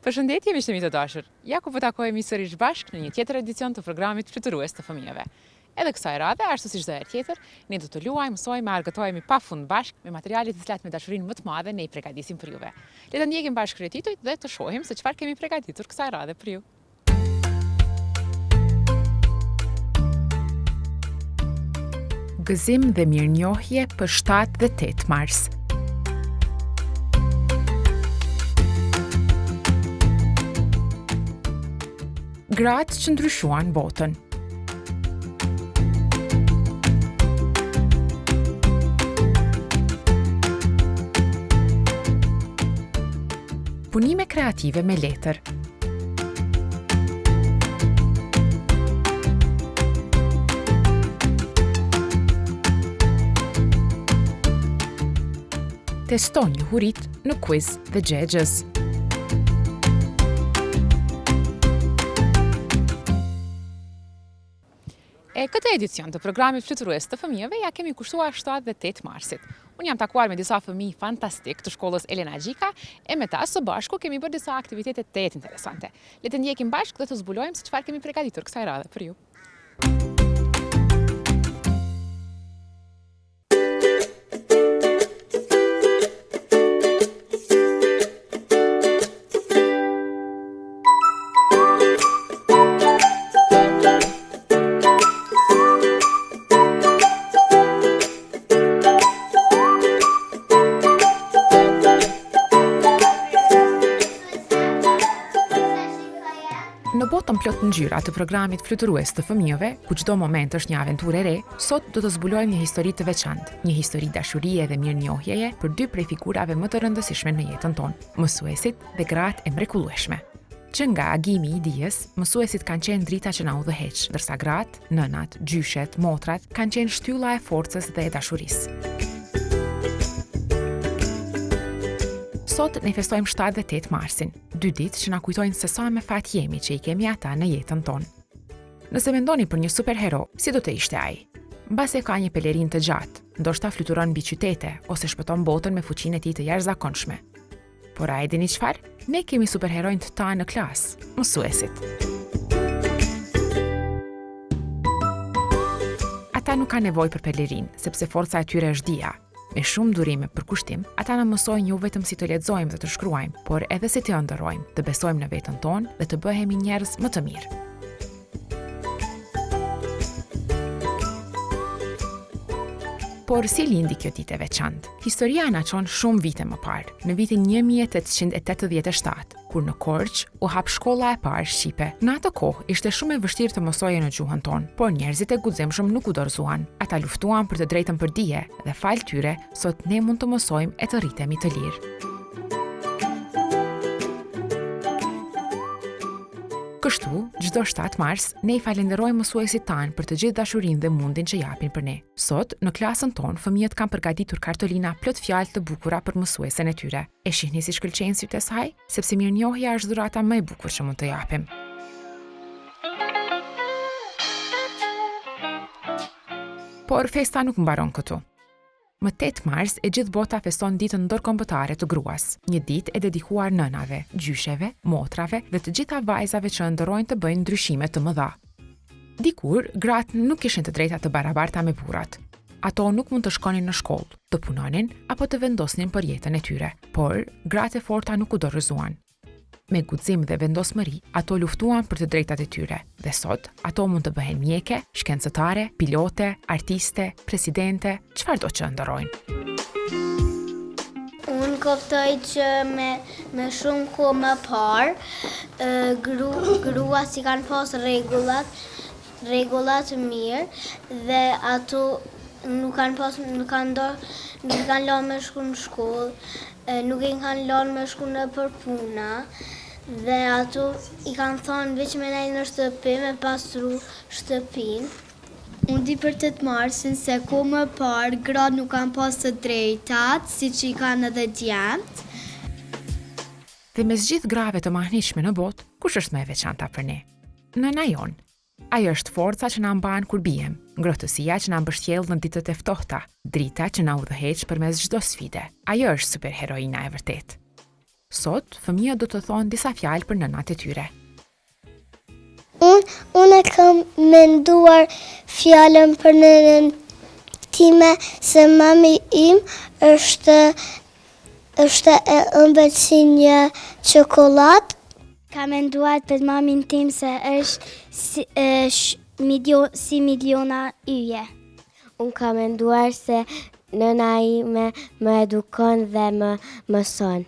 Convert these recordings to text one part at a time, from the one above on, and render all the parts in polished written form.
Përshëndetje miqtë të dashur. Ja ku po takohemi sërish bashkë në një tjetër edicion të programit Fluturues të fëmijëve. Edhe kësaj radhe, ashtu si çdo herë tjetër, ne do të luajmë, mësojmë, argëtohemi pafund bashkë me materialet të cilat me dashurinë më të madhe ne i përgatisim për juve. Le të ndjekim bashkë kryetitujt dhe të shohim se çfarë kemi përgatitur kësaj radhe për ju. Gëzim dhe mirënjohje për 7 dhe 8 mars. Gratë që ndryshuan botën. Punime kreative me letër. Testo njohurit në quiz dhe xhexhes. Këtë edicion të programit Fluturues të fëmijëve ja kemi kushtuar 7 dhe 8 marsit. Unë jam takuar me disa fëmijë fantastik të shkollës Elena Gjika e me ta së bashku kemi bërë disa aktivitete të interesante. Le të ndjekim bashkë dhe të zbulojmë se çfarë kemi përgatitur kësaj radhe për ju. Në botën plot ngjyra të programit Fluturues të fëmijëve, ku çdo moment është një aventurë e re, sot do të zbulojmë një histori të veçantë, një histori dashurie dhe mirënjohjeje për dy prej figurave më të rëndësishme në jetën tonë, mësuesit dhe gratë e mrekullueshme. Që nga agimi i dijes, mësuesit kanë qenë drita që na udhëheq, ndërsa gratë, nënat, gjyshet, motrat kanë qenë shtylla e forcës dhe e dashurisë. Sot ne festojmë 7 dhe 8 marsin, 2 ditë që na kujtojnë se sa me fat jemi që i kemi ata në jetën tonë. Nëse mendoni për një superhero, si do të ishte ai? Mbase ka një pelerin të gjatë, ndoshta fluturon mbi qytete ose shpëton botën me fuqinë e tij të jashtëzakonshme. Por a e dini çfarë? Ne kemi superherojnë të tanë në klasë, mësuesit. Ata nuk kanë nevojë për pelerin, sepse forca e tyre është dija. Me shumë durime për kushtim, ata na mësojnë jo vetëm si të lexojmë dhe të shkruajmë, por edhe si të ëndërrojmë, të besojmë në veten tonë dhe të bëhemi njerëz më të mirë. Por si lindi kjo ditë e veçantë? Historia na çon shumë vite më parë, në vitin 1887, kur në Korçë u hap shkolla e parë shqipe. Në atë kohë ishte shumë e vështirë të mësoje në gjuhën tonë, por njerëzit e guximshëm nuk u dorëzuan. Ata luftuan për të drejtën për dije dhe fal tyre, sot ne mund të mësojmë e të rritemi të lirë. Kështu, çdo 7 mars, ne i falenderojmë mësuesit tanë për të gjithë dashurinë dhe mundin që japin për ne. Sot, në klasën tonë, fëmijët kanë përgatitur kartolina plot fjalë të bukura për mësuesen e tyre. E shihni si shkëlqejnë sytë e saj, sepse mirënjohja është dhurata më e bukur që mund të japim. Por festa nuk mbaron këtu. Më 8 mars e gjithë bota feston ditën ndërkombëtare të gruas, një ditë e dedikuar nënave, gjysheve, motrave dhe të gjitha vajzave që ëndërrojnë të bëjnë ndryshime të mëdha. Dikur, gratë nuk kishin të drejta të barabarta me burrat. Ato nuk mund të shkonin në shkollë, të punonin apo të vendosnin për jetën e tyre, por gratë e forta nuk u dorëzuan. Me guxim dhe vendosmëri, ato luftuan për të drejtat e tyre, dhe sot ato mund të bëhen mjeke, shkencëtare, pilote, artiste, presidente, çfarë do që ëndërrojnë. Unë kuptoj që me shumë kohë më parë, gruas i kanë pas rregullat mirë dhe ato nuk kanë lënë me shku në shkollë, nuk i kanë lënë me shku në për puna dhe ato i kanë thonë veç me nejtë në shtëpi me pastru shtëpinë. Unë di për 8 marsin se kohë më parë gratë nuk kanë pas të drejtat, si që i kanë edhe djemtë. Dhe mes gjithë grave të mahnitshme në botë, kush është më e veçanta për ne? Nëna jonë. Ajo është forca që na mban kur bijem, ngrohtësia që na mbështjell në ditët e ftohta, drita që na udhëheq përmes çdo sfide. Ajo është superheroina e vërtetë. Sot, fëmijët do të thonë disa fjalë për nënat e tyre. Unë kam menduar fjalën për nënën time se mami im është e ëmbël si një çokoladë. Kam menduar për mamin tim se është si miliona yje. Unë kam menduar se nëna ime më edukon dhe më mëson.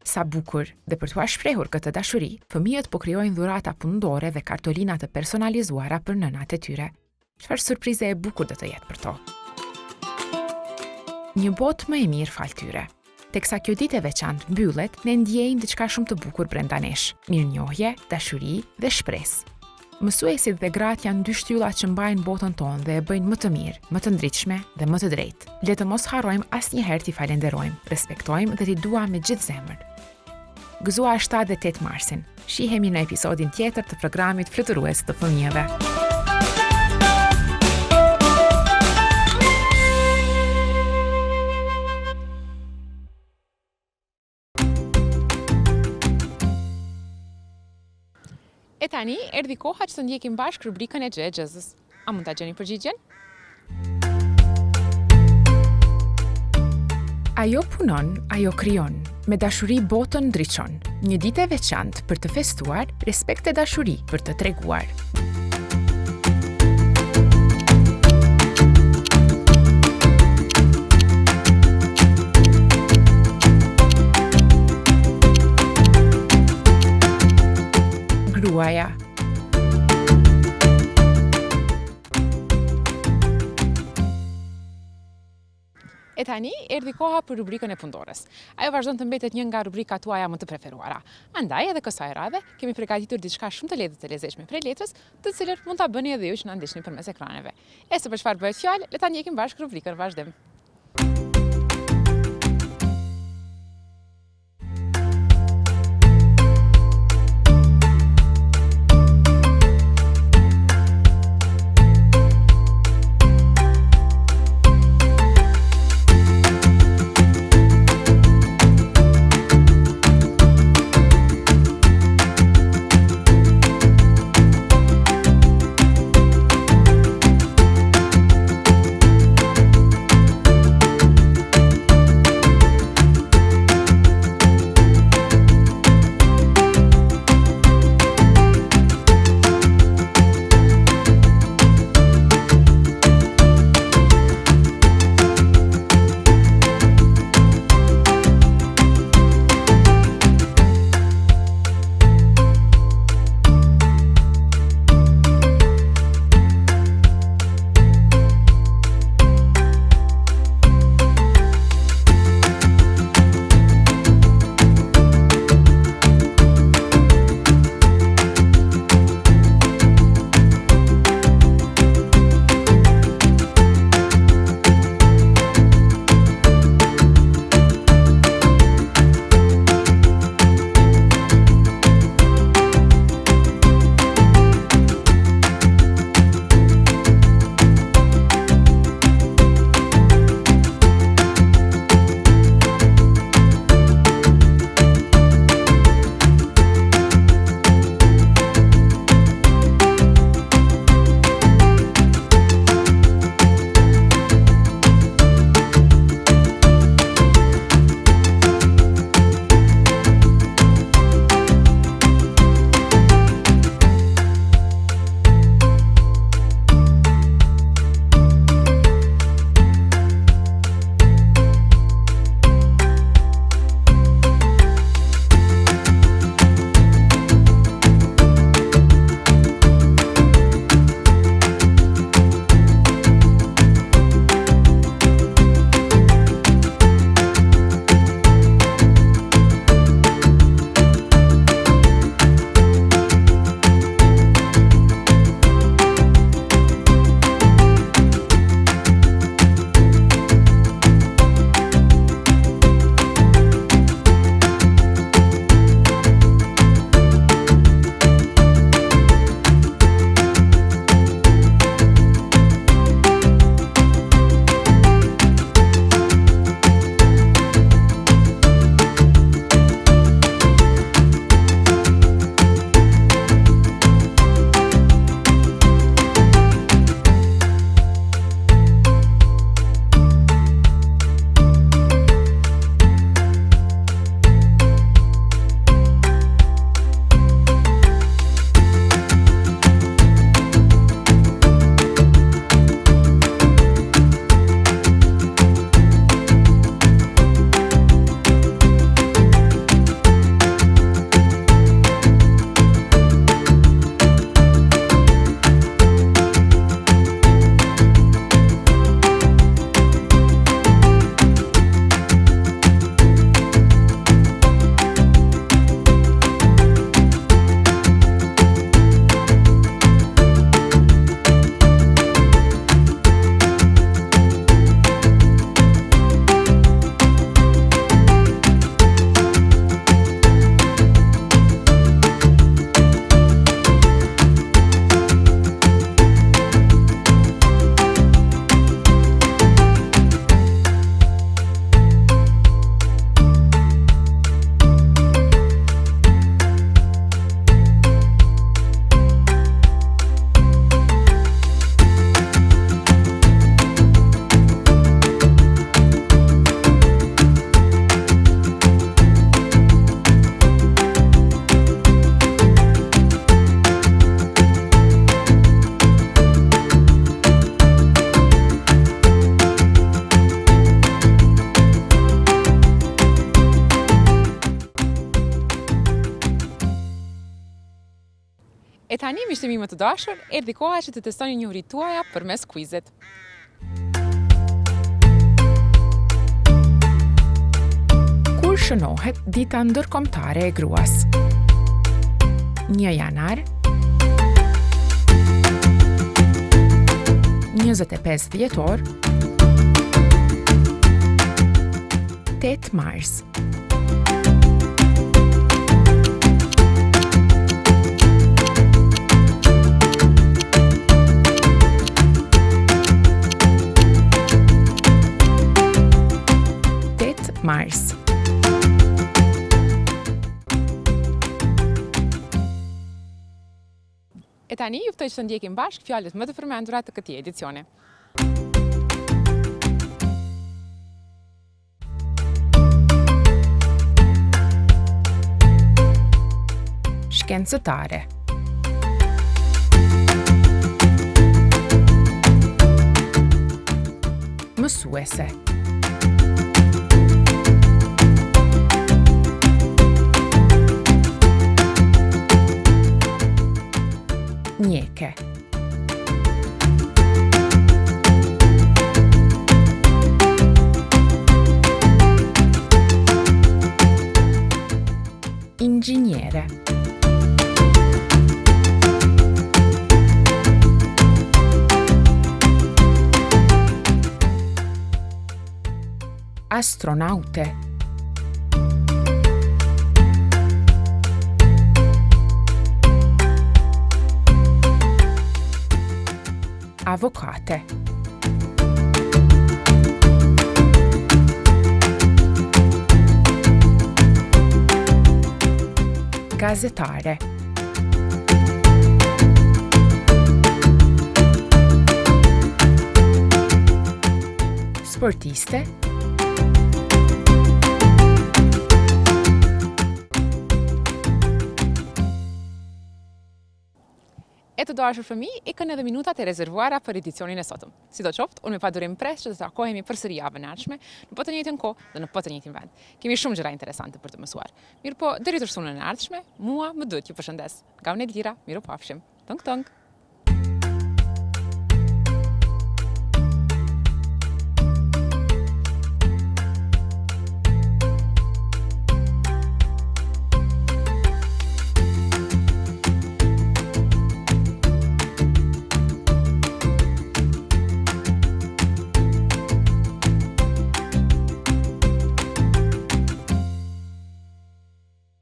Sa bukur, dhe për t'u shprehur këtë dashuri, fëmijët po krijojnë dhurata punëdore dhe kartolina të personalizuara për nënat e tyre. Çfarë surprize e bukur do të jetë për to. Një botë më e mirë fal tyre. Teksa kjo ditë e veçantë mbyllet, ne ndjejmë diçka shumë të bukur brenda nesh. Mirënjohje, dashuri dhe shpresë. Mësuesit dhe gratë janë dy shtyllat që mbajnë botën tonë dhe e bëjnë më të mirë, më të ndritshme dhe më të drejtë. Le të mos harrojmë asnjëherë t'i falenderojmë, respektojmë dhe t'i duam me gjithë zemër. Gëzuar 7 dhe 8 marsin. Shihemi në episodin tjetër të programit Fluturues të fëmijëve. E tani, erdhi koha që të ndjekim bashkë rubrikën e Xhexhës. A mund ta gjeni përgjigjen? Ajo punon, ajo krijon, me dashuri botën ndriçon. Një ditë e veçantë për të festuar, respekt e dashuri për të treguar. Gruaja. E tani, erdhi koha për rubrikën e Fundorës. Ajo vazhdon të mbetet një nga rubrikat tuaja më të preferuara. Andaj, edhe kësaj radhe, kemi përgatitur diçka shumë të lehtë dhe të lezetshme prej letrës, të cilët mund ta bëni edhe ju që na ndiqni përmes ekraneve. E se për çfarë bëhet fjalë, le ta ndjekim bashkë rubrikën vazhdim. tani, miqtë mi më të dashur, erdhi koha që të testoni njohuritë tuaja përmes quizit. Kur shënohet dita ndërkombëtare e gruas? 1 janar, 25 dhjetor, 8 mars. Mars. E tani, ju ftoj që të ndjekim bashkë fjalët më të përmendura të këtij edicioni. Shkencëtare. Mësuese. Njeke. Ingegnere. Astronaute. Avvocate. Gazetare. Sportiste. E të dashur fëmijë, i kanë edhe minutat e rezervuara për edicionin e sotëm. Sidoqoftë, unë me padurim pres që të takohemi përsëri javën e ardhshme, në po të njëjtën kohë dhe në po të njëjtin vend. Kemi shumë gjëra interesante për të mësuar. Mirë po, deri të sunën e ardhshme, mua më duhet ju përshëndes. Nga unë Elvira, mirupafshim. Tonk tonk.